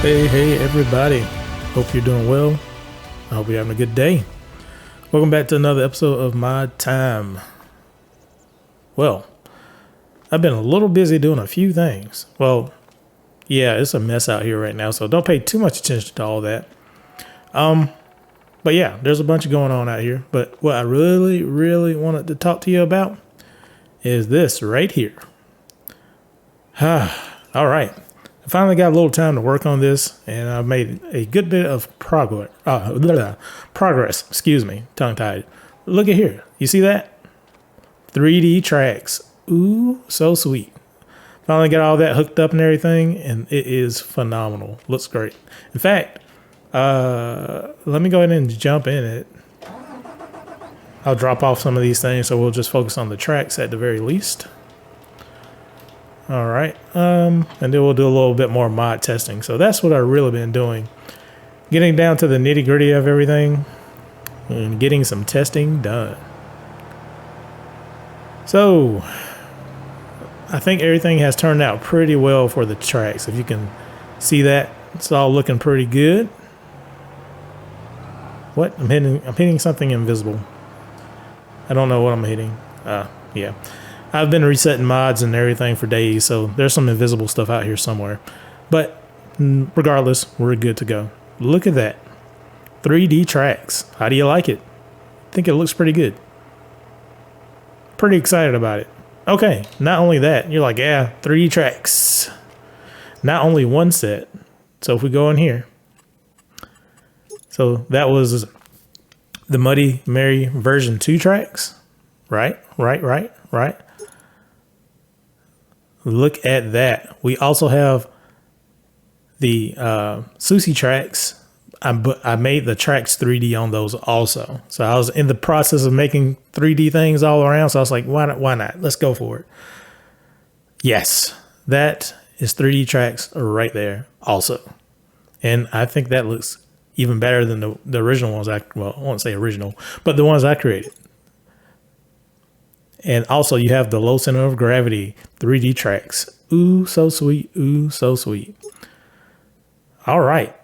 Hey everybody, hope you're doing well. I hope you're having a good day. Welcome back to another episode of My Time. Well, I've been a little busy doing a few things. Well, yeah, it's a mess out here right now, so don't pay too much attention to all that. But yeah, there's a bunch going on out here. But what I really wanted to talk to you about is this right here. All right. I finally got a little time to work on this, and I've made a good bit of progress. Excuse me, tongue-tied. Look at here. You see that? 3D tracks. Ooh, so sweet. Finally got all that hooked up and everything, and it is phenomenal. Looks great. In fact, let me go ahead and jump in it. I'll drop off some of these things, so we'll just focus on the tracks at the very least. All right, and then we'll do a little bit more mod testing. So that's what I've really been doing, getting down to the nitty gritty of everything and getting some testing done. So I think everything has turned out pretty well for the tracks. If you can see that, it's all looking pretty good. What? I'm hitting something invisible. I don't know what I'm hitting. Yeah. I've been resetting mods and everything for days, so there's some invisible stuff out here somewhere. But regardless, we're good to go. Look at that. 3D tracks. How do you like it? I think it looks pretty good. Pretty excited about it. Okay, not only that, you're like, yeah, 3D tracks. Not only one set. So if we go in here. So that was the Muddy Mary version 2 tracks. Right. Look at that. We also have the Susie tracks. I made the tracks 3D on those also. So I was in the process of making 3D things all around. So I was like, why not? Let's go for it. Yes, that is 3D tracks right there also. And I think that looks even better than the original ones. Well, I won't say original, but the ones I created. And also you have the low center of gravity 3D tracks. Ooh, so sweet. Ooh, so sweet. All right.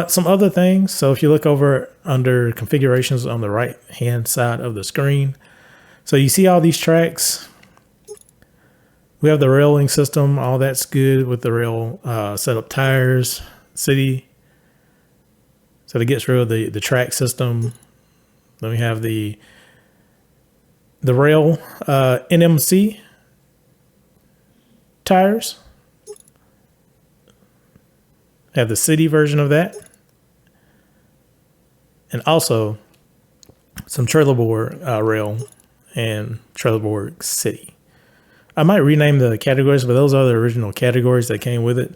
Some other things. So if you look over under configurations on the right hand side of the screen. So you see all these tracks. We have the railing system. All that's good with the rail setup tires, city. So that gets rid of the track system. Then we have the rail NMC tires. Have the city version of that. And also some trailer board rail and trailer board city. I might rename the categories, but those are the original categories that came with it.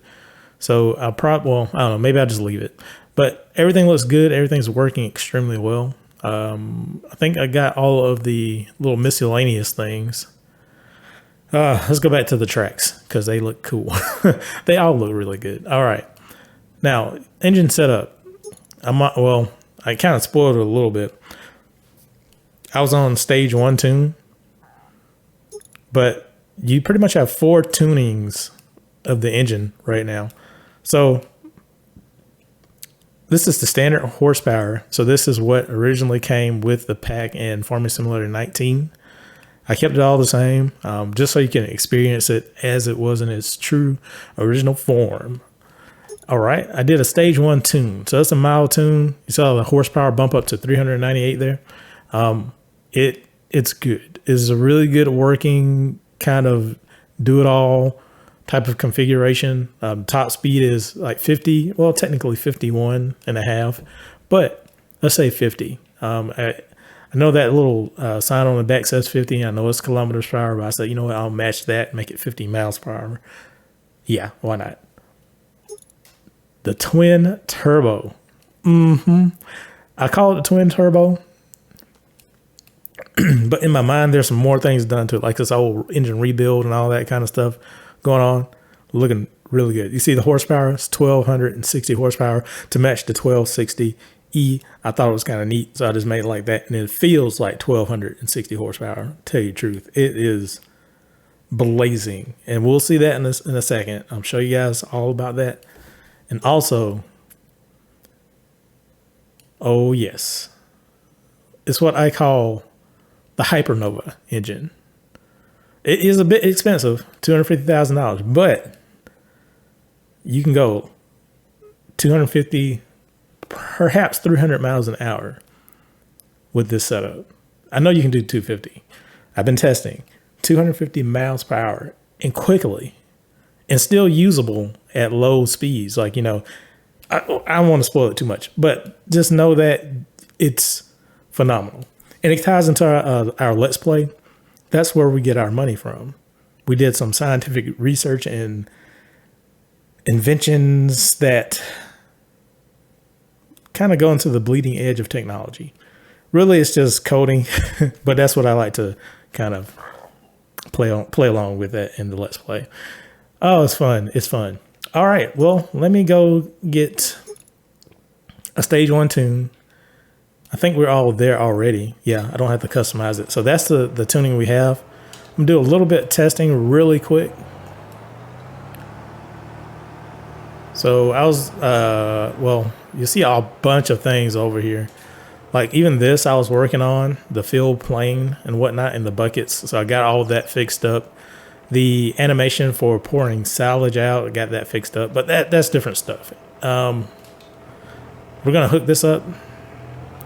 So I don't know, maybe I'll just leave it. But everything looks good. Everything's working extremely well. I think I got all of the little miscellaneous things. Let's go back to the tracks because they look cool. They all look really good. All right. Now, engine setup. Well, I kind of spoiled it a little bit. I was on stage 1 tune, but you pretty much have 4 tunings of the engine right now. So this is the standard horsepower. So this is what originally came with the pack in Farming Simulator 19. I kept it all the same, just so you can experience it as it was in its true original form. All right, I did a stage 1 tune. So that's a mild tune. You saw the horsepower bump up to 398 there. It's good. It's a really good working kind of do it all type of configuration. Top speed is like 50. Well, technically 51 and a half, but let's say 50. I know that little sign on the back says 50. I know it's kilometers per hour, but I said, you know what? I'll match that, make it 50 miles per hour. Yeah, why not? The twin turbo. I call it the twin turbo. But in my mind, there's some more things done to it, like this old engine rebuild and all that kind of stuff going on. Looking really good. You see the horsepower? It's 1,260 horsepower to match the 1260E. I thought it was kind of neat, so I just made it like that. And it feels like 1,260 horsepower, tell you the truth. It is blazing. And we'll see that in a second. I'll show you guys all about that. And also, oh yes, it's what I call the Hypernova engine. It is a bit expensive, $250,000, but you can go 250, perhaps 300 miles an hour with this setup. I know you can do 250. I've been testing 250 miles per hour and quickly, and still usable at low speeds. Like, you know, I don't want to spoil it too much, but just know that it's phenomenal. And it ties into our Let's Play. That's where we get our money from. We did some scientific research and inventions that kind of go into the bleeding edge of technology. Really, it's just coding, but that's what I like to kind of play along with that in the Let's Play. Oh, it's fun. It's fun. All right. Well, let me go get a stage 1 tune. I think we're all there already. Yeah, I don't have to customize it. So that's the tuning we have. I'm gonna do a little bit of testing really quick. So I was, well, you see a bunch of things over here. Like even this I was working on, the field plane and whatnot in the buckets. So I got all of that fixed up. The animation for pouring silage out, I got that fixed up, but that's different stuff. We're gonna hook this up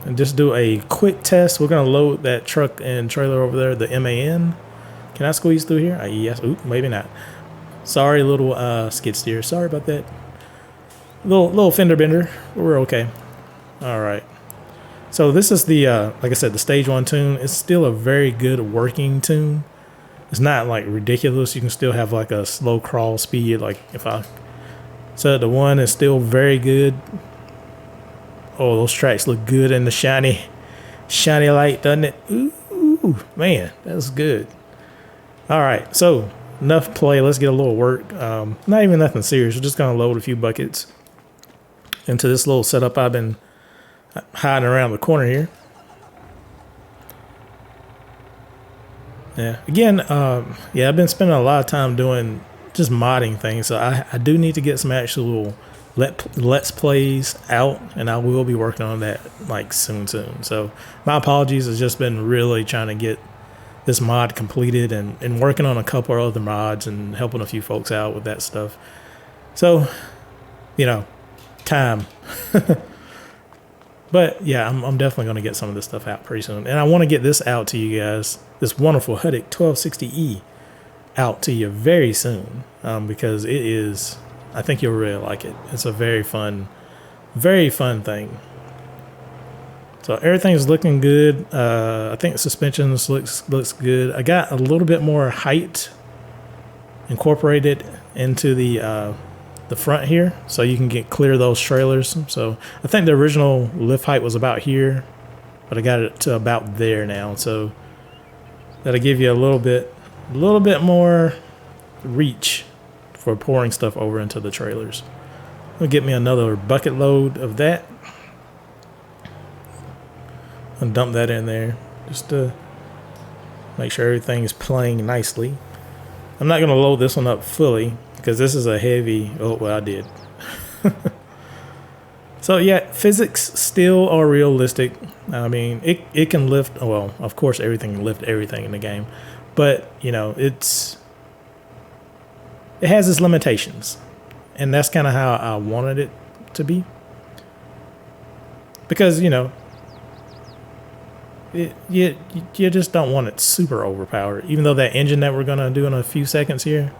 and just do a quick test. We're gonna load that truck and trailer over there, the MAN. Can I squeeze through here? Yes. Oop, maybe not. Sorry, little skid steer. Sorry about that. Little fender bender. We're okay. All right. So this is the like I said, the stage 1 tune. It's still a very good working tune. It's not like ridiculous. You can still have like a slow crawl speed. Like if I set the 1, it's still very good. Oh, those tracks look good in the shiny light, doesn't it? Ooh, man, that's good. All right, so enough play. Let's get a little work. Not even nothing serious. We're just gonna load a few buckets into this little setup I've been hiding around the corner here. Yeah, again, yeah, I've been spending a lot of time doing just modding things. So I do need to get some actual Let's Plays out, and I will be working on that like soon. So my apologies. It's just been really trying to get this mod completed and working on a couple of other mods and helping a few folks out with that stuff. So, you know, time. But yeah, I'm definitely going to get some of this stuff out pretty soon. And I want to get this out to you guys, this wonderful Huddig 1260E out to you very soon, because it is, I think you'll really like it. It's a very fun thing. So everything's looking good. I think the suspensions looks good. I got a little bit more height incorporated into the front here, so you can clear those trailers. So I think the original lift height was about here, but I got it to about there now. So that'll give you a little bit more reach for pouring stuff over into the trailers. I'll get me another bucket load of that. I'll dump that in there just to make sure everything is playing nicely. I'm not going to load this one up fully because this is a heavy, oh, well, I did. So yeah, physics still are realistic. I mean, it can lift, well, of course everything can lift everything in the game, but you know, it has its limitations, and that's kind of how I wanted it to be. Because, you know, you just don't want it super overpowered. Even though that engine that we're going to do in a few seconds here,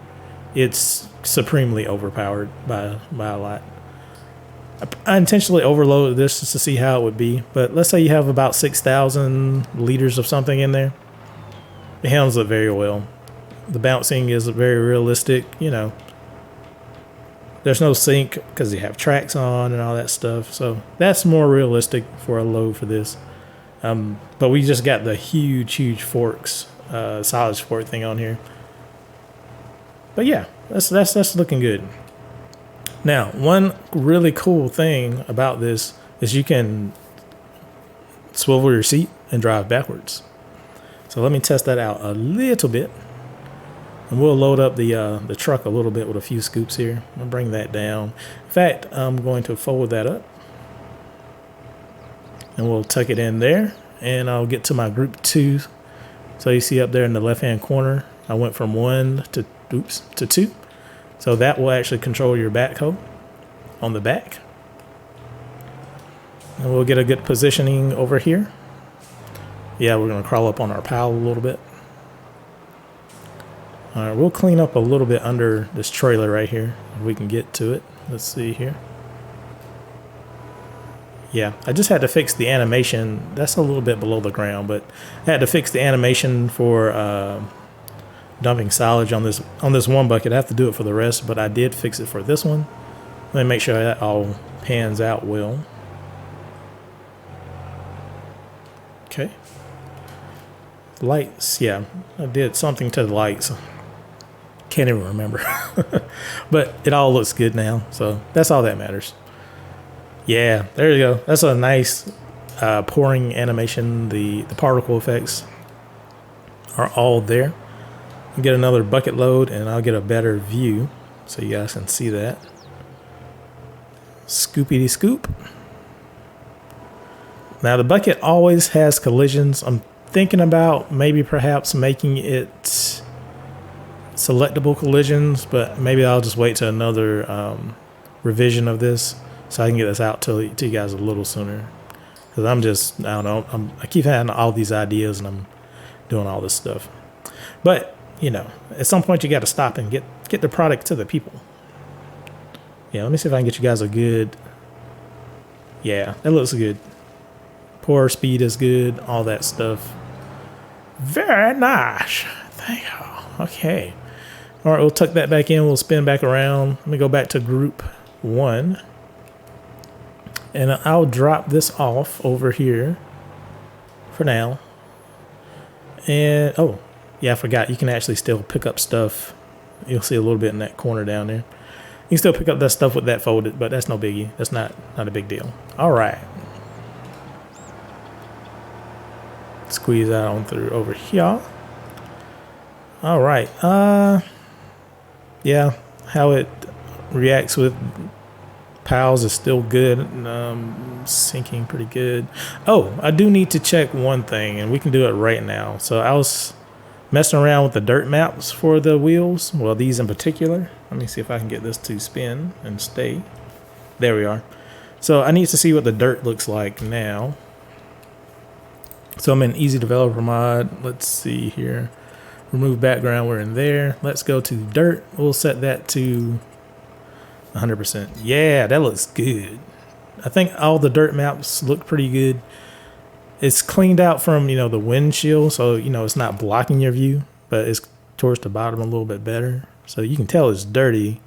it's supremely overpowered by a lot. I intentionally overloaded this just to see how it would be. But let's say you have about 6,000 liters of something in there. It handles it very well. The bouncing is very realistic, you know. There's no sink because you have tracks on and all that stuff. So that's more realistic for a load for this. But we just got the huge forks, solid fork thing on here. But yeah, that's looking good. Now, one really cool thing about this is you can swivel your seat and drive backwards. So let me test that out a little bit. And we'll load up the truck a little bit with a few scoops here. I'll bring that down. In fact, I'm going to fold that up. And we'll tuck it in there. And I'll get to my group 2. So you see up there in the left-hand corner, I went from 1 to 2. So that will actually control your backhoe on the back. And we'll get a good positioning over here. Yeah, we're going to crawl up on our pile a little bit. All right, we'll clean up a little bit under this trailer right here if we can get to it. Let's see here. Yeah, I just had to fix the animation. That's a little bit below the ground, but I had to fix the animation for dumping silage on this one bucket. I have to do it for the rest, but I did fix it for this one. Let me make sure that all pans out well. Okay. Lights, yeah, I did something to the lights. Can't even remember. But it all looks good now, so that's all that matters. Yeah, there you go. That's a nice pouring animation. The particle effects are all there. I'll get another bucket load and I'll get a better view so you guys can see that. Scoopity scoop. Now the bucket always has collisions. I'm thinking about maybe perhaps making it selectable collisions, but maybe I'll just wait to another revision of this so I can get this out to you guys a little sooner. Because I'm just, I don't know, I keep having all these ideas and I'm doing all this stuff. But, you know, at some point you got to stop and get the product to the people. Yeah, let me see if I can get you guys a good, yeah, that looks good. Pour speed is good, all that stuff. Very nice. Thank you. Okay. All right, we'll tuck that back in. We'll spin back around. Let me go back to group 1. And I'll drop this off over here for now. And, oh, yeah, I forgot. You can actually still pick up stuff. You'll see a little bit in that corner down there. You can still pick up that stuff with that folded, but that's no biggie. That's not a big deal. All right. Squeeze that on through over here. All right. Yeah, how it reacts with piles is still good. Sinking pretty good. Oh, I do need to check one thing, and we can do it right now. So I was messing around with the dirt maps for the wheels. Well, these in particular. Let me see if I can get this to spin and stay. There we are. So I need to see what the dirt looks like now. So I'm in Easy Developer Mod. Let's see here. Remove background, we're in there. Let's go to dirt. We'll set that to 100%. Yeah, that looks good. I think all the dirt maps look pretty good. It's cleaned out from, the windshield, so, it's not blocking your view, but it's towards the bottom a little bit better. So you can tell it's dirty,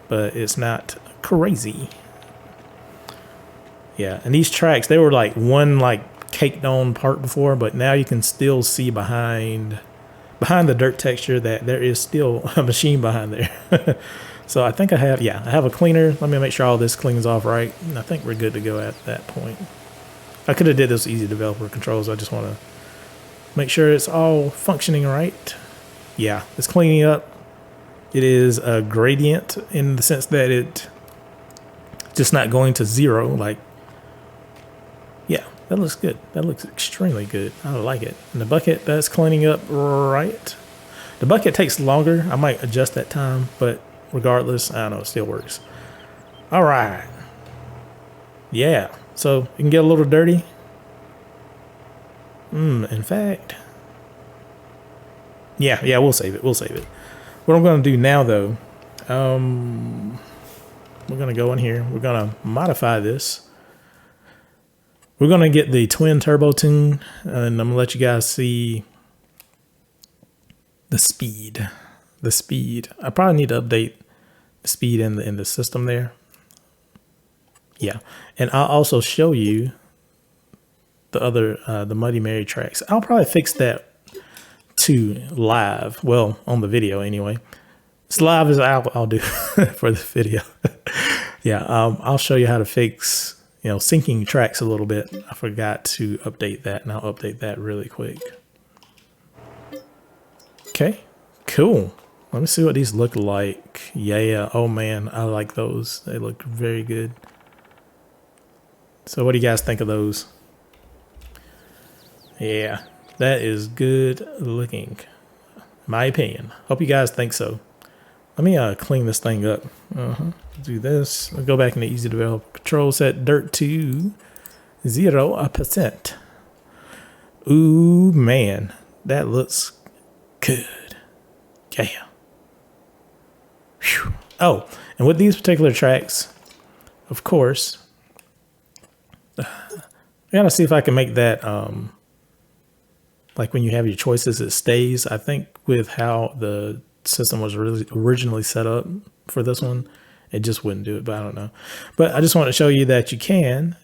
but it's not crazy. Yeah, and these tracks, they were like one caked on part before, but now you can still see behind the dirt texture that there is still a machine behind there. So I think I have a cleaner. Let me make sure all this cleans off right. And I think we're good to go at that point. I could have did this easy developer controls. I just want to make sure it's all functioning right. Yeah, it's cleaning up. It is a gradient in the sense that it just not going to zero. Like, yeah, that looks good. That looks extremely good. I like it. And the bucket, that's cleaning up right. The bucket takes longer. I might adjust that time, but regardless, I don't know, it still works. All right. Yeah, so it can get a little dirty. In fact, yeah, we'll save it. We'll save it. What I'm going to do now, though, we're going to go in here. We're going to modify this. We're going to get the twin turbo tune, and I'm going to let you guys see the speed. The speed. I probably need to update the speed in the system there. Yeah, and I'll also show you the other the Muddy Mary tracks. I'll probably fix that to live. Well, on the video anyway. It's live as I'll do for the video. Yeah, I'll show you how to fix, you know, syncing tracks a little bit. I forgot to update that, and I'll update that really quick. Okay, cool. Let me see what these look like. Yeah, oh man, I like those. They look very good. So what do you guys think of those? Yeah, that is good looking, in my opinion. Hope you guys think so. Let me clean this thing up. Do this. I'll go back into easy develop control, set dirt to 0%. Ooh, man, that looks good. Yeah. Whew. Oh, and with these particular tracks, of course, I gotta see if I can make that like when you have your choices, it stays. I think with how the system was really originally set up for this one, it just wouldn't do it, but I don't know. But I just want to show you that you can,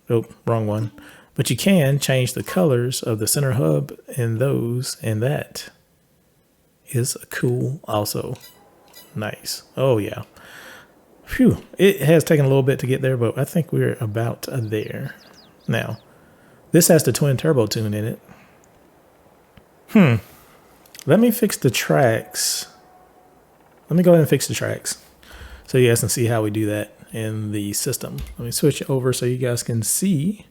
oh, wrong one, but you can change the colors of the center hub and those, and that is cool also. Nice. Oh yeah. Phew. It has taken a little bit to get there, but I think we're about there. Now, this has the twin turbo tune in it. Let me fix the tracks. Let me go ahead and fix the tracks so you guys can see how we do that in the system. Let me switch over so you guys can see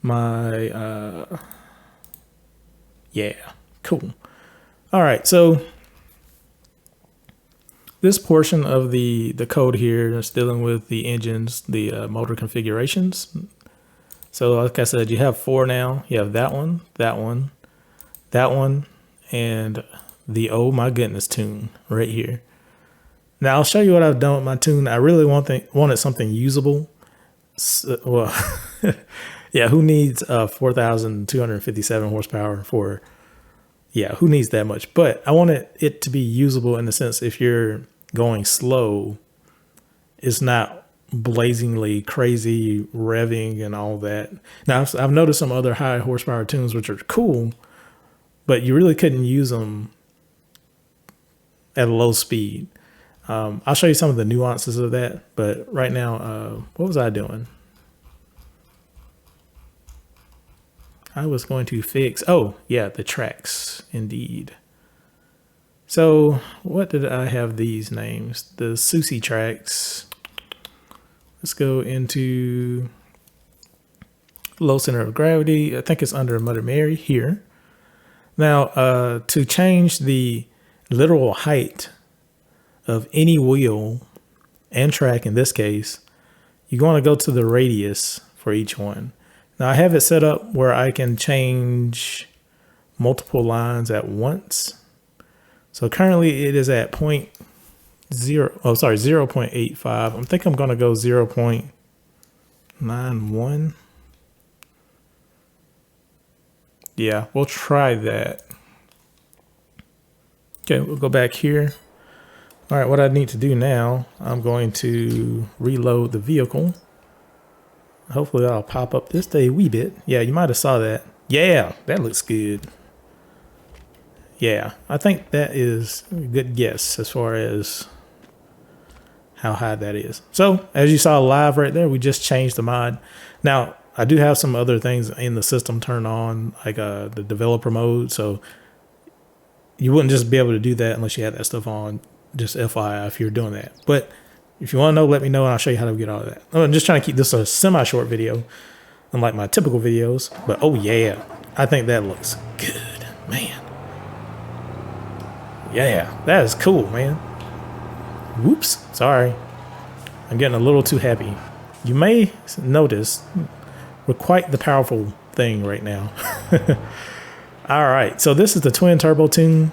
my, yeah, cool. All right, so this portion of the code here is dealing with the engines, the motor configurations. So like I said, you have 4 now. You have that one, that one, that one, and the oh my goodness tune right here. Now I'll show you what I've done with my tune. I really wanted something usable. So, well, yeah, who needs 4,257 horsepower for, yeah, who needs that much? But I wanted it to be usable in the sense if you're going slow, it's not blazingly crazy revving and all that. Now I've noticed some other high horsepower tunes which are cool, but you really couldn't use them at a low speed. I'll show you some of the nuances of that, but right now, what was I doing? I was going to fix, oh yeah, the tracks indeed. So what did I have these names? The Susie tracks. Let's go into low center of gravity. I think it's under Mother Mary here. Now, to change the literal height of any wheel and track in this case, you're going to go to the radius for each one. Now I have it set up where I can change multiple lines at once. So currently it is at 0.85. I think I'm going to go 0.91. Yeah, we'll try that. Okay, we'll go back here. All right, what I need to do now, I'm going to reload the vehicle. Hopefully that'll pop up just a wee bit. Yeah, you might have saw that. Yeah, that looks good. Yeah, I think that is a good guess as far as how high that is. So as you saw live right there, we just changed the mod. Now, I do have some other things in the system turned on, like the developer mode. So you wouldn't just be able to do that unless you had that stuff on. Just FYI if you're doing that. But if you want to know, let me know and I'll show you how to get all of that. I'm just trying to keep this a semi-short video, unlike my typical videos. But oh yeah, I think that looks good, man. Yeah, that is cool, man. Whoops, sorry. I'm getting a little too happy. You may notice we're quite the powerful thing right now. All right, so this is the twin turbo tune.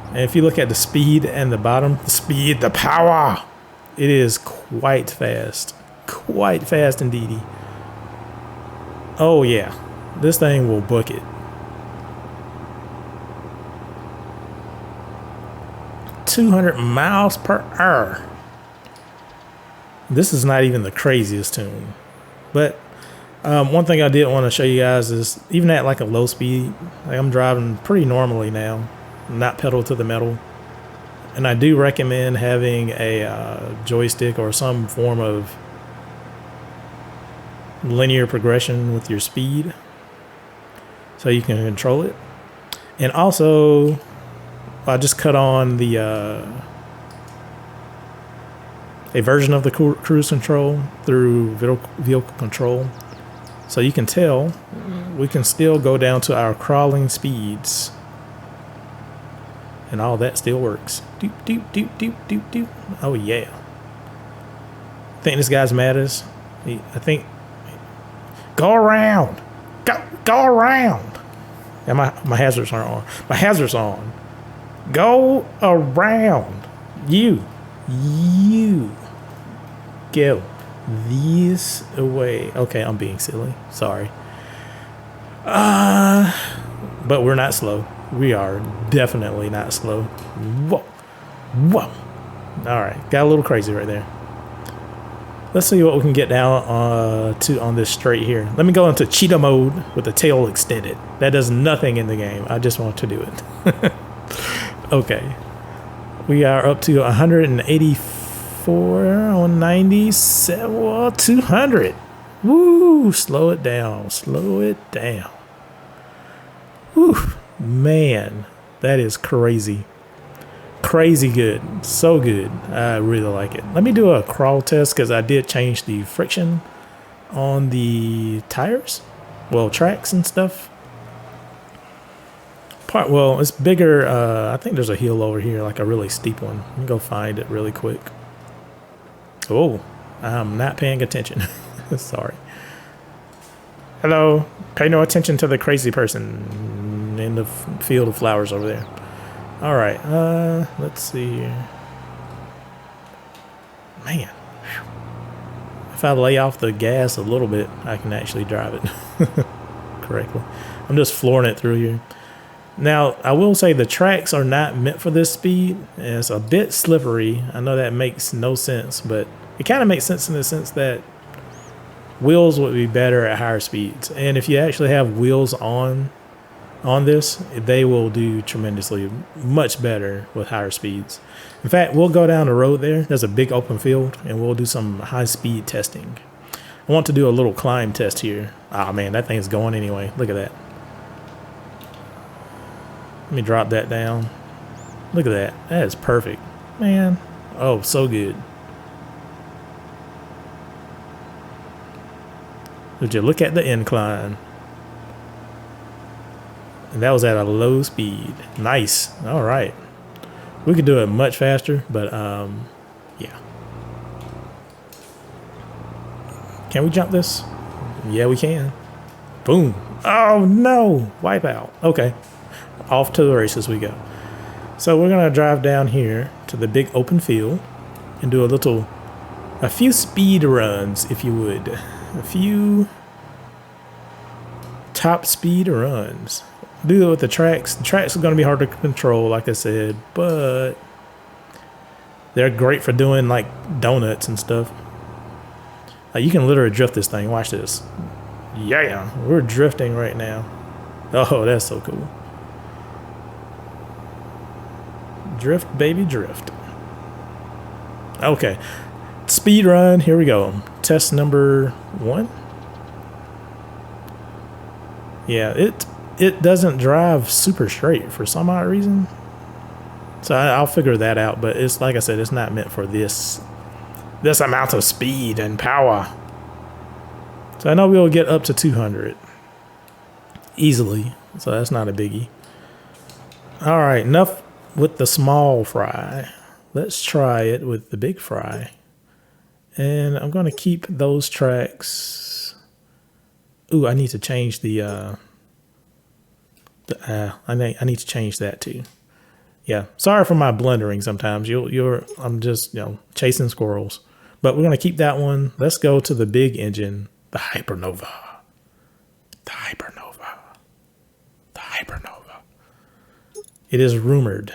And if you look at the speed and the bottom, the speed, the power, it is quite fast indeed. Oh yeah, this thing will book it. 200 miles per hour. This is not even the craziest tune, but one thing I did want to show you guys is even at like a low speed, like I'm driving pretty normally now, not pedal to the metal, and I do recommend having a joystick or some form of linear progression with your speed so you can control it. And also I just cut on the a version of the cruise control through vehicle control, so you can tell we can still go down to our crawling speeds and all that still works. Doop, doop, doop, doop, doop, doop. Oh yeah. I think this guy's mad at us. I think go around, go around. Yeah, my hazards aren't on. My hazards on. Go around. You go this way. Okay, I'm being silly. Sorry. But we're not slow. We are definitely not slow. Whoa. All right, got a little crazy right there. Let's see what we can get down on this straight here. Let me go into cheetah mode with the tail extended. That does nothing in the game. I just want to do it. Okay. We are up to 184 on 97. Well, 200. Woo! Slow it down. Slow it down. Woo! Man, that is crazy. Crazy good. So good. I really like it. Let me do a crawl test because I did change the friction on the tires. Well, tracks and stuff. Well, it's bigger. I think there's a hill over here, like a really steep one. Let me go find it really quick. Oh, I'm not paying attention. Sorry. Hello. Pay no attention to the crazy person in the field of flowers over there. All right. Let's see here. Man. If I lay off the gas a little bit, I can actually drive it correctly. I'm just flooring it through here. Now, I will say the tracks are not meant for this speed. And it's a bit slippery. I know that makes no sense, but it kind of makes sense in the sense that wheels would be better at higher speeds. And if you actually have wheels on this, they will do tremendously much better with higher speeds. In fact, we'll go down the road there. There's a big open field, and we'll do some high-speed testing. I want to do a little climb test here. Oh, man, that thing's going anyway. Look at that. Let me drop that down. Look at that. That is perfect. Man. Oh, so good. Would you look at the incline? And that was at a low speed. Nice. All right. We could do it much faster, but yeah. Can we jump this? Yeah, we can. Boom. Oh, no. Wipe out. Okay. Off to the races we go. So we're going to drive down here to the big open field and do a few speed runs, if you would. A few top speed runs. Do it with the tracks. The tracks are going to be hard to control, like I said, but they're great for doing like donuts and stuff. Like you can literally drift this thing. Watch this. Yeah, we're drifting right now. Oh, that's so cool. Drift, baby, drift. Okay, speed run. Here we go. Test number 1. Yeah, it doesn't drive super straight for some odd reason. So I'll figure that out. But it's like I said, it's not meant for this amount of speed and power. So I know we'll get up to 200 easily. So that's not a biggie. All right, enough with the small fry. Let's try it with the big fry. And I'm going to keep those tracks. Ooh, I need to change I need to change that too. Yeah, sorry for my blundering sometimes. I'm just, chasing squirrels. But we're going to keep that one. Let's go to the big engine, the Hypernova. The Hypernova. The Hypernova. It is rumored.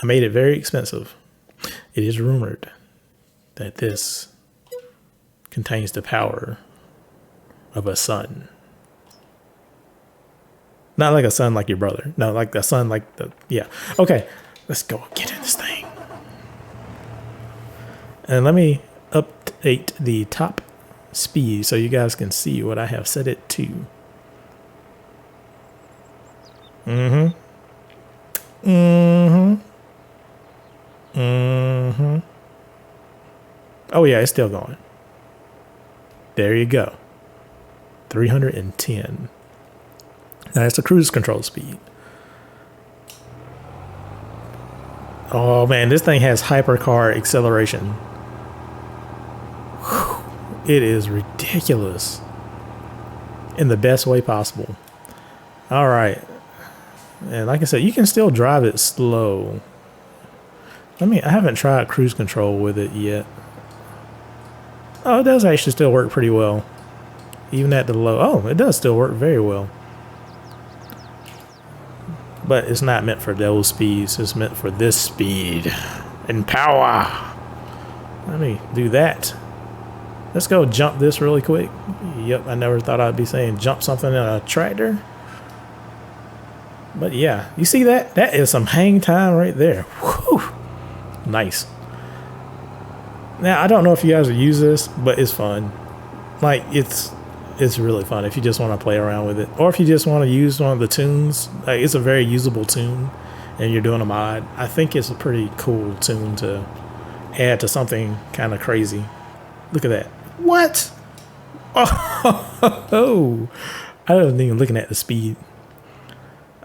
I made it very expensive. It is rumored that this contains the power of a sun. Not like a son like your brother. No, like a son like yeah. Okay, let's go get in this thing. And let me update the top speed so you guys can see what I have set it to. Oh yeah, it's still going. There you go. 310. Now that's the cruise control speed. Oh man, this thing has hypercar acceleration. Whew. It is ridiculous in the best way possible. All right. And like I said, you can still drive it slow. I haven't tried cruise control with it yet. Oh, it does actually still work pretty well. Even at the low. Oh, it does still work very well. But it's not meant for those speeds. It's meant for this speed and power. Let me do that. Let's go jump this really quick. Yep, I never thought I'd be saying jump something in a tractor. But yeah, you see that? That is some hang time right there. Whew. Nice. Now, I don't know if you guys will use this, but it's fun. Like, it's really fun if you just want to play around with it. Or if you just want to use one of the tunes. Like, it's a very usable tune, and you're doing a mod. I think it's a pretty cool tune to add to something kind of crazy. Look at that. What? Oh, I wasn't even looking at the speed.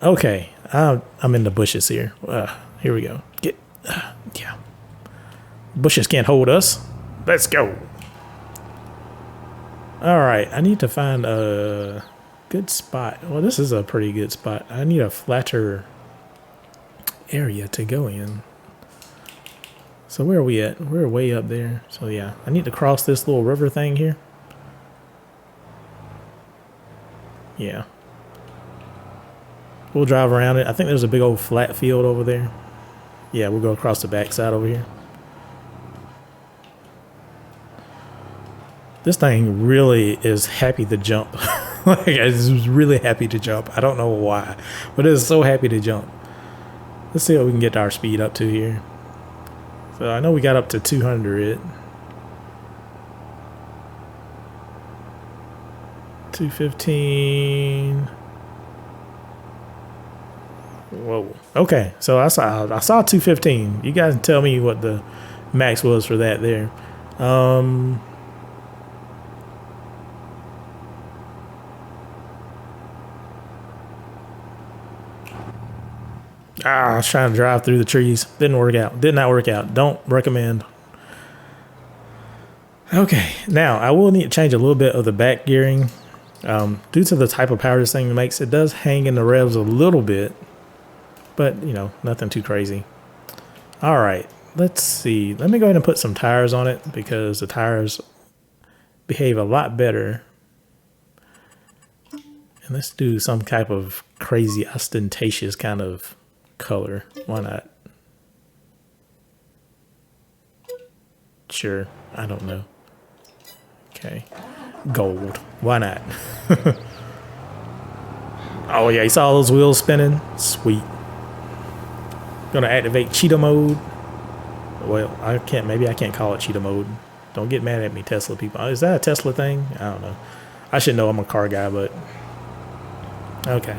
Okay, I'm in the bushes here. Here we go. Yeah. Bushes can't hold us. Let's go. All right, I need to find a good spot. Well, this is a pretty good spot. I need a flatter area to go in. So where are we at? We're way up there. So yeah, I need to cross this little river thing here. Yeah. We'll drive around it. I think there's a big old flat field over there. Yeah, we'll go across the backside over here. This thing really is happy to jump. Like, it's really happy to jump. I don't know why, but it is so happy to jump. Let's see what we can get our speed up to here. So I know we got up to 200. 215. Whoa. Okay, so I saw 215. You guys can tell me what the max was for that there. I was trying to drive through the trees. Didn't work out. Did not work out. Don't recommend. Okay, now I will need to change a little bit of the back gearing. Due to the type of power this thing makes, it does hang in the revs a little bit. But, nothing too crazy. All right, let's see. Let me go ahead and put some tires on it because the tires behave a lot better. And let's do some type of crazy, ostentatious kind of color. Why not? Sure, I don't know. Okay, gold. Why not? Oh yeah, you saw those wheels spinning? Sweet. Gonna activate cheetah mode. Well, maybe I can't call it cheetah mode. Don't get mad at me, Tesla people. Is that a Tesla thing? I don't know. I should know I'm a car guy, but okay.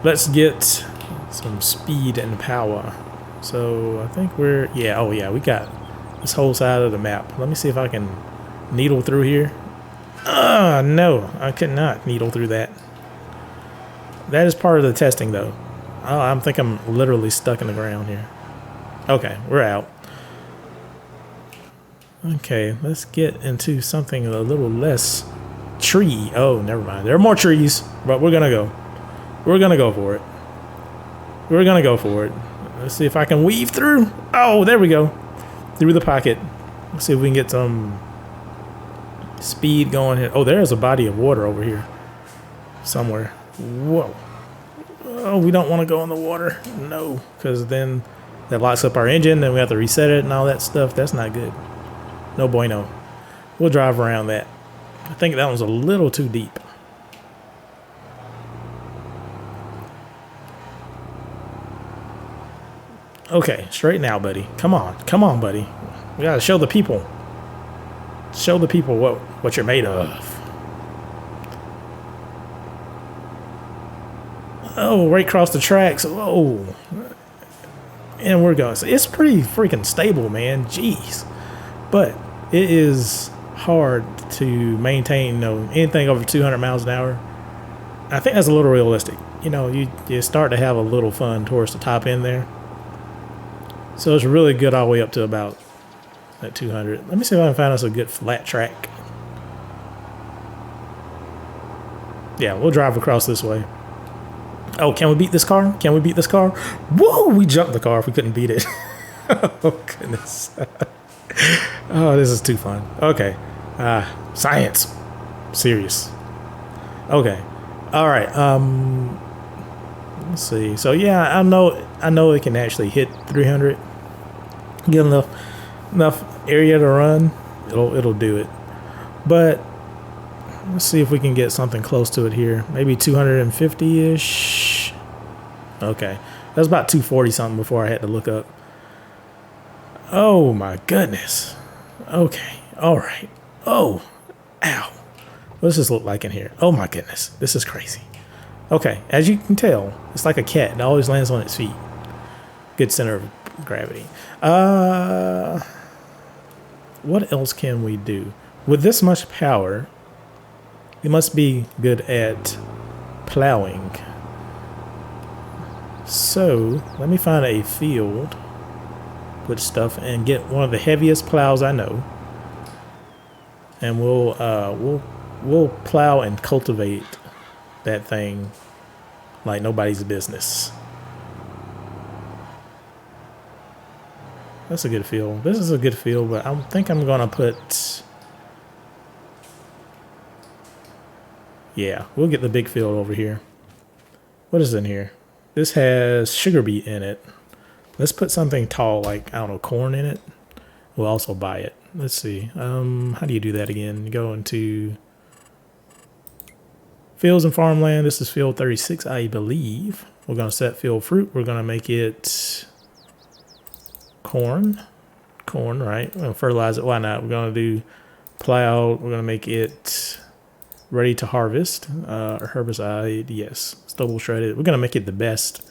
Let's get some speed and power. So I think we're, yeah, oh yeah, we got this whole side of the map. Let me see if I can needle through here. No, I could not needle through that. That is part of the testing though. Oh, I think I'm literally stuck in the ground here. Okay, we're out. Okay, let's get into something a little less tree. Oh, never mind. There are more trees, but we're gonna go. We're gonna go for it. We're gonna go for it. Let's see if I can weave through. Oh, there we go. Through the pocket. Let's see if we can get some speed going here. Oh, there's a body of water over here somewhere. Whoa. Oh, we don't want to go in the water. No, because then that locks up our engine. Then we have to reset it and all that stuff. That's not good. No bueno. We'll drive around that. I think that was a little too deep. Okay, straighten out, buddy. Come on. Come on, buddy. We gotta show the people. Show the people what you're made of. Oh, right across the tracks. Whoa. And we're going. So it's pretty freaking stable, man. Jeez. But it is hard to maintain, you know, anything over 200 miles an hour. I think that's a little realistic. You know, you start to have a little fun towards the top end there. So it's really good all the way up to about that 200. Let me see if I can find us a good flat track. Yeah, we'll drive across this way. Oh, can we beat this car? Can we beat this car? Whoa, we jumped the car if we couldn't beat it. Oh, goodness. Oh, this is too fun. Okay. Science. Serious. Okay. All right. Let's see. So yeah, I know it can actually hit 300. Get enough area to run. It'll do it. But let's see if we can get something close to it here. Maybe 250-ish. Okay. That was about 240 something before I had to look up. Oh my goodness. Okay. All right. Oh. Ow. What does this look like in here? Oh my goodness. This is crazy. Okay. As you can tell, it's like a cat. It always lands on its feet. Good center of gravity. What else can we do? With this much power, you must be good at plowing. So let me find a field with stuff and get one of the heaviest plows I know, and we'll plow and cultivate that thing like nobody's business. That's a good field. This is a good field, but I think I'm gonna put. Yeah, we'll get the big field over here. What is in here? This has sugar beet in it. Let's put something tall, like, I don't know, corn in it. We'll also buy it. Let's see. How do you do that again? You go into fields and farmland. This is field 36, I believe. We're going to set field fruit. We're going to make it corn. Corn, right? We're going to fertilize it. Why not? We're going to do plow. We're going to make it ready to harvest. Herbicide, yes. Stubble shredded. We're going to make it the best.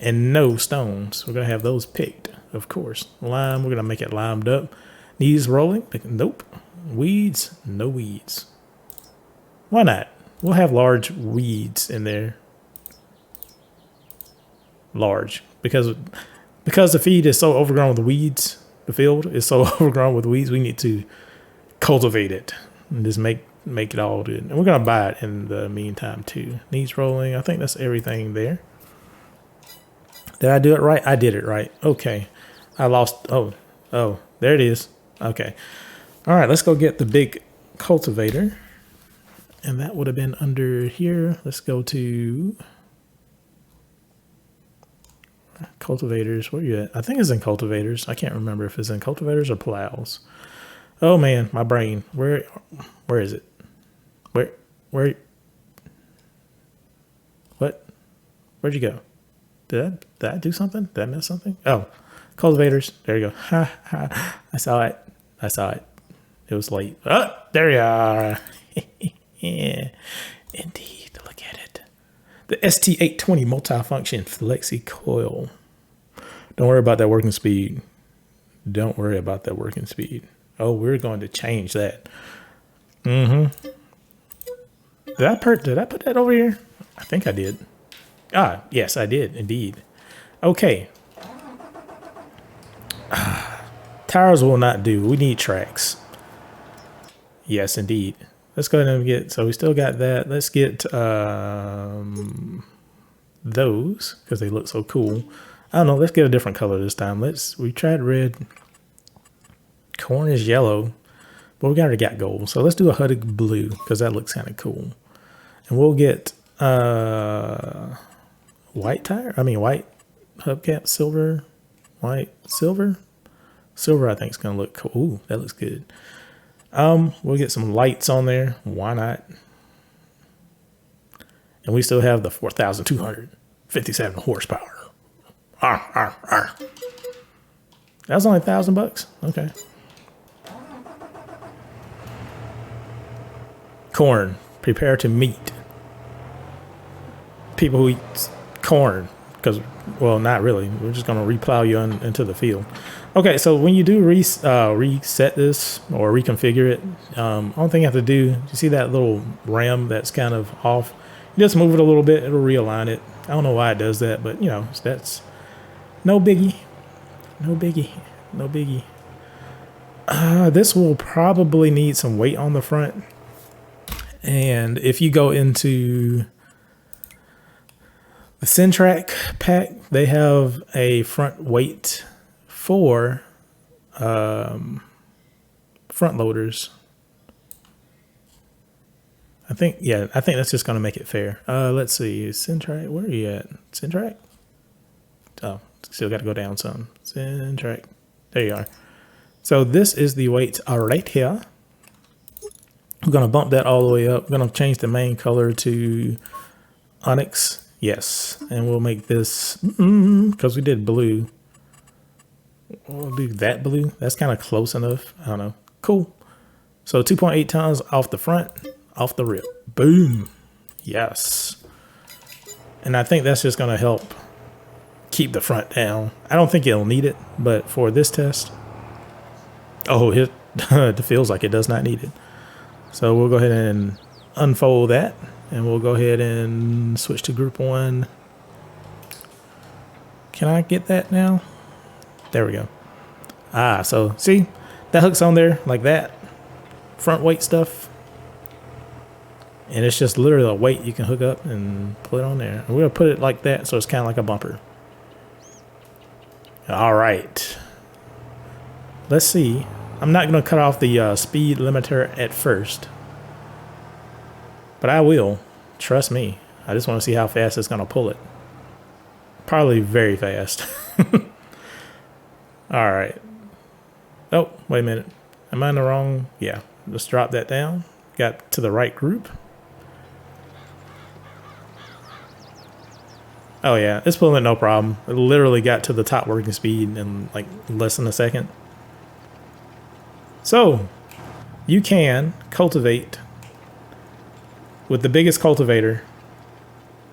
And no stones. We're going to have those picked, of course. Lime, we're going to make it limed up. Knees rolling? Nope. Weeds? No weeds. Why not? We'll have large weeds in there. Large. Because the feed is so overgrown with weeds, the field is so overgrown with weeds, we need to cultivate it and just make it all good. And we're going to buy it in the meantime, too. Knees rolling. I think that's everything there. Did I do it right? I did it right. Okay. I lost. Oh, there it is. Okay. All right. Let's go get the big cultivator. And that would have been under here. Let's go to cultivators. Where are you at? I think it's in cultivators. I can't remember if it's in cultivators or plows. Oh man, my brain. Where is it? Where? What? Where'd you go? Did I do something? Did I miss something? Oh, cultivators. There you go. Ha, ha. I saw it. It was late. Oh, there you are. Indeed, look at it. The ST820 multifunction flexi coil. Don't worry about that working speed. Don't worry about that working speed. Oh, we're going to change that. Mm-hmm. Did I put that over here? I think I did. Ah, yes, I did, indeed. Okay. Tires will not do. We need tracks. Yes, indeed. Let's go ahead and get, so we still got that. Let's get those, because they look so cool. I don't know, let's get a different color this time. We tried red. Corn is yellow, but we already got gold. So let's do a Huddig blue, because that looks kind of cool. And we'll get white hubcap, silver, white, silver. Silver, I think, is going to look cool. Ooh, that looks good. We'll get some lights on there. Why not? And we still have the 4,257 horsepower. That was only $1,000. Okay. Corn. Prepare to meet people who eat corn. Because, well, not really. We're just going to replow you into the field. Okay, so when you do reset this or reconfigure it, only thing you have to do, you see that little ram that's kind of off? You just move it a little bit. It'll realign it. I don't know why it does that, but, you know, that's no biggie. No biggie. No biggie. This will probably need some weight on the front. And if you go into the Centrac pack, they have a front weight for front loaders. I think that's just going to make it fair. Let's see. Centrac, where are you at? Centrac? Oh, still got to go down some. Centrac. There you are. So this is the weight right here. We're going to bump that all the way up. We're going to change the main color to Onyx. Yes. And we'll make this, because we did blue. We'll do that blue. That's kind of close enough. I don't know. Cool. So 2.8 tons off the front, off the rip. Boom. Yes. And I think that's just going to help keep the front down. I don't think it'll need it, but for this test, oh, it feels like it does not need it. So we'll go ahead and unfold that, and we'll go ahead and switch to group 1. Can I get that now? There we go. So see, that hook's on there like that. Front weight stuff. And it's just literally a weight you can hook up and put it on there. And we're going to put it like that so it's kind of like a bumper. All right. Let's see. I'm not going to cut off the speed limiter at first. But I will. Trust me. I just want to see how fast it's going to pull it. Probably very fast. All right. Oh, wait a minute. Am I in the wrong? Yeah. Let's drop that down. Got to the right group. Oh, yeah. It's pulling it no problem. It literally got to the top working speed in like less than a second. So, you can cultivate with the biggest cultivator,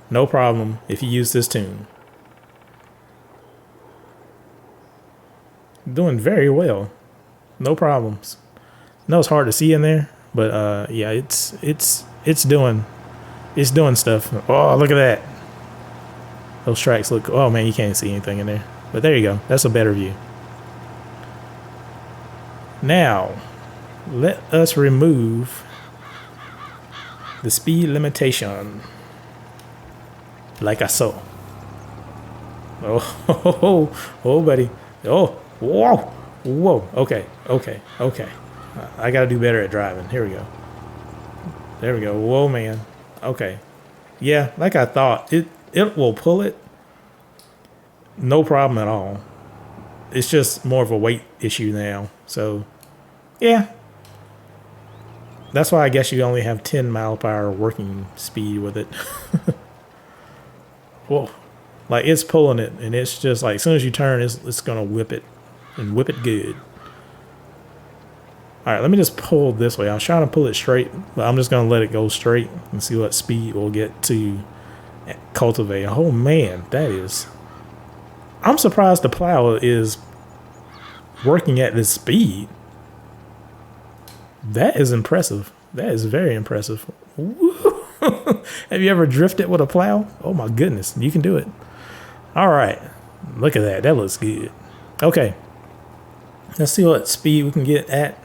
no problem, if you use this tune. Doing very well, no problems. I know it's hard to see in there, but yeah, it's doing stuff. Oh, look at that! Those tracks look. Oh man, you can't see anything in there, but there you go. That's a better view. Now, let us remove the speed limitation, like I saw. Oh, buddy. Oh, whoa. Okay. I gotta do better at driving. Here we go. There we go. Whoa, man. Okay. Yeah, like I thought, it will pull it. No problem at all. It's just more of a weight issue now. So, yeah. That's why I guess you only have 10 mile per hour working speed with it. Whoa. Like, it's pulling it, and it's just like, as soon as you turn, it's going to whip it, and whip it good. All right, let me just pull this way. I was trying to pull it straight, but I'm just going to let it go straight and see what speed we'll get to cultivate. Oh, man, that is... I'm surprised the plow is working at this speed. That is impressive. That is very impressive. Have you ever drifted with a plow? Oh, my goodness. You can do it. All right. Look at that. That looks good. Okay. Let's see what speed we can get at.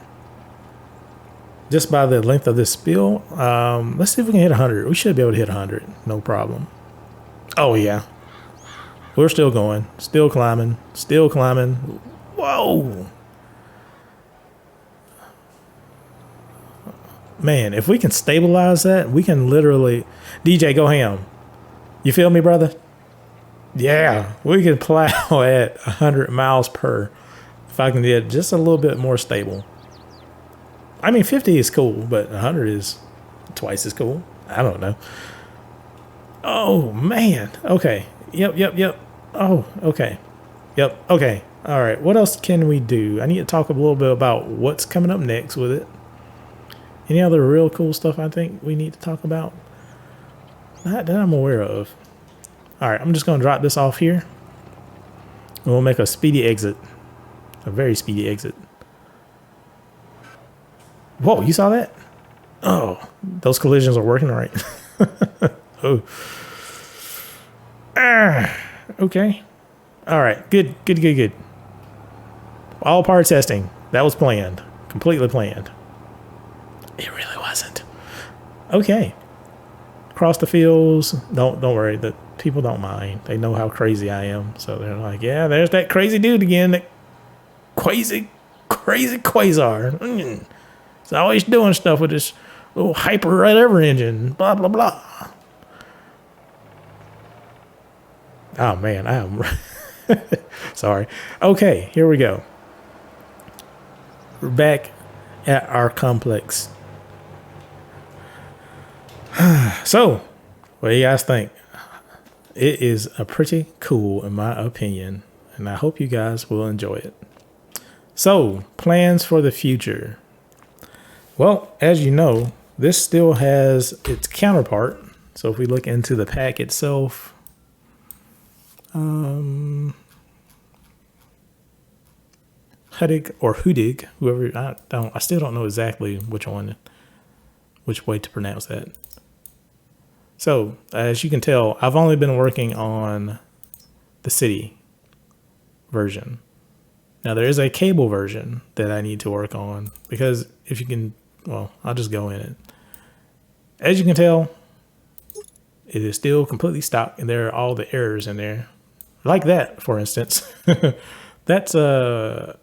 Just by the length of this spill. Let's see if we can hit 100. We should be able to hit 100. No problem. Oh, yeah. We're still going. Still climbing. Still climbing. Whoa. Man, if we can stabilize that, we can literally... DJ, go ham. You feel me, brother? Yeah. We can plow at 100 miles per. If I can get just a little bit more stable. I mean, 50 is cool, but 100 is twice as cool. I don't know. Oh, man. Okay. Yep. Oh, okay. Yep. Okay. All right. What else can we do? I need to talk a little bit about what's coming up next with it. Any other real cool stuff I think we need to talk about? Not that I'm aware of. All right. I'm just going to drop this off here. And we'll make a speedy exit. A very speedy exit. Whoa, you saw that? Oh, those collisions are working right. Oh. Okay. All right. Good. All part testing. That was planned. Completely planned. It really wasn't. Okay. Across the fields. Don't worry. The people don't mind. They know how crazy I am. So they're like, yeah, there's that crazy dude again. That crazy quasar. He's always doing stuff with this little hyper whatever engine. Blah, blah, blah. Oh, man. I am... Sorry. Okay, here we go. We're back at our complex. So, what do you guys think? It is a pretty cool, in my opinion, and I hope you guys will enjoy it. So, plans for the future. Well, as you know, this still has its counterpart. So if we look into the pack itself, Huddig or Huddig, whoever, I still don't know exactly which way to pronounce that. So as you can tell, I've only been working on the city version. Now there is a cable version that I need to work on because if you can, well, I'll just go in it. As you can tell, it is still completely stock and there are all the errors in there. Like that, for instance. That's, that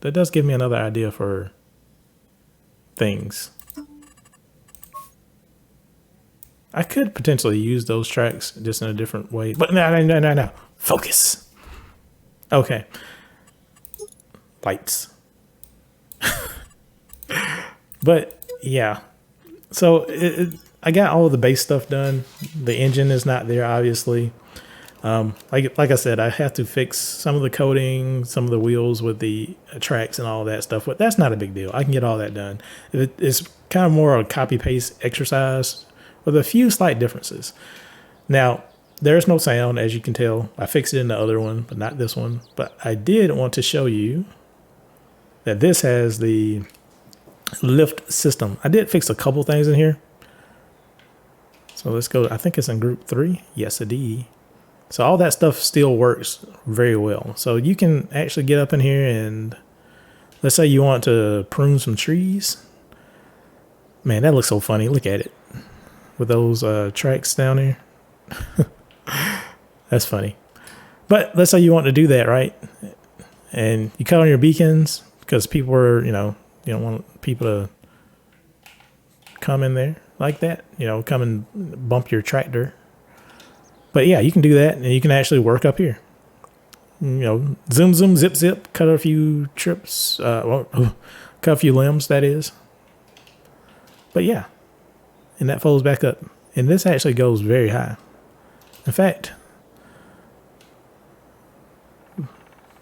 does give me another idea for things. I could potentially use those tracks just in a different way, but no. Focus. Okay. Lights. But yeah, so I got all of the base stuff done. The engine is not there, obviously. Like I said, I have to fix some of the coating, some of the wheels with the tracks and all that stuff. But that's not a big deal. I can get all that done. It's kind of more a copy paste exercise with a few slight differences. Now, there's no sound, as you can tell. I fixed it in the other one, but not this one. But I did want to show you that this has the lift system. I did fix a couple things in here. So let's go. I think it's in group 3. Yes, indeed. So all that stuff still works very well. So you can actually get up in here and let's say you want to prune some trees. Man, that looks so funny. Look at it with those tracks down there. That's funny. But let's say you want to do that, right? And you cut on your beacons because people are, you don't want people to come in there like that, come and bump your tractor. But yeah, you can do that and you can actually work up here. Zoom, zip, cut a few trips, cut a few limbs, that is. But yeah, and that folds back up. And this actually goes very high. In fact,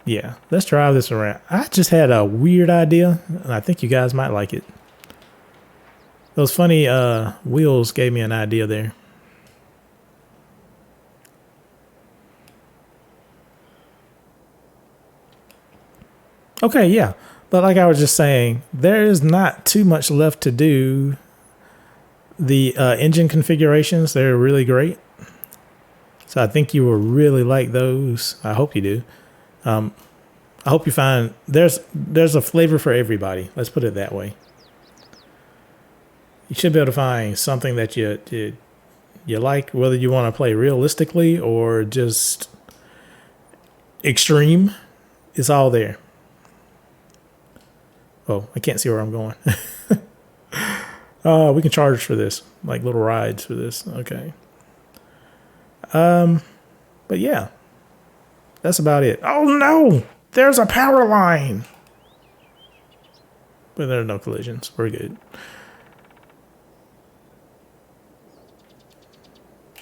Yeah, let's drive this around. I just had a weird idea, and I think you guys might like it. Those funny wheels gave me an idea there. Okay, yeah. But like I was just saying, there is not too much left to do. The engine configurations, they're really great. So I think you will really like those. I hope you do. I hope you find there's a flavor for everybody. Let's put it that way. You should be able to find something that you like, whether you want to play realistically or just extreme. It's all there. Oh, I can't see where I'm going. We can charge for this, like little rides for this. Okay. But yeah, that's about it. Oh no, there's a power line. But there are no collisions. We're good.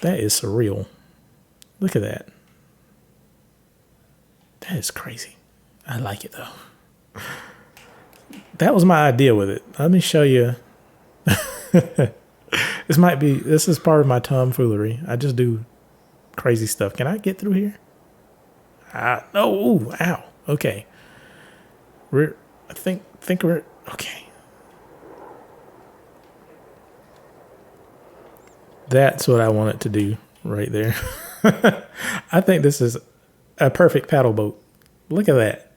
That is surreal. Look at that. That is crazy. I like it though. That was my idea with it. Let me show you. This is part of my tomfoolery. I just do crazy stuff. Can I get through here? No. Ooh, ow. Okay. I think we're okay. That's what I want it to do right there. I think this is a perfect paddle boat. Look at that.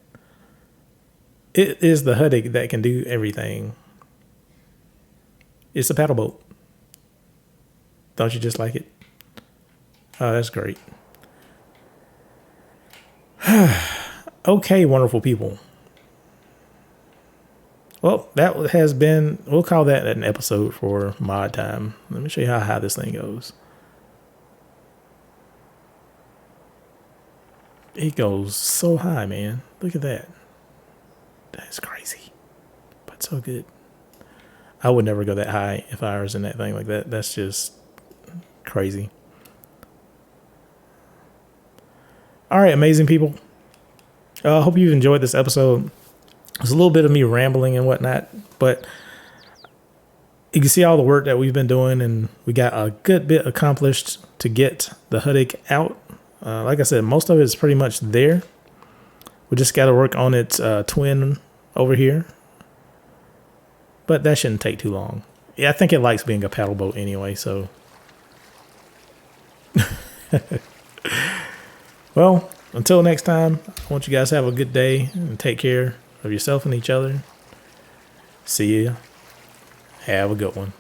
It is the Huddig that can do everything. It's a paddle boat. Don't you just like it? Oh, that's great. Okay, wonderful people. Well, that has been, we'll call that an episode for mod time. Let me show you how high this thing goes. It goes so high, man. Look at that. That's crazy, but so good. I would never go that high if I was in that thing like that. That's just crazy. All right, amazing people. I hope you've enjoyed this episode. It's a little bit of me rambling and whatnot, but you can see all the work that we've been doing, and we got a good bit accomplished to get the Huddig out. Like I said, most of it is pretty much there. We just got to work on its twin over here, but that shouldn't take too long. Yeah, I think it likes being a paddle boat anyway, so. Well, until next time, I want you guys to have a good day and take care of yourself and each other. See ya. Have a good one.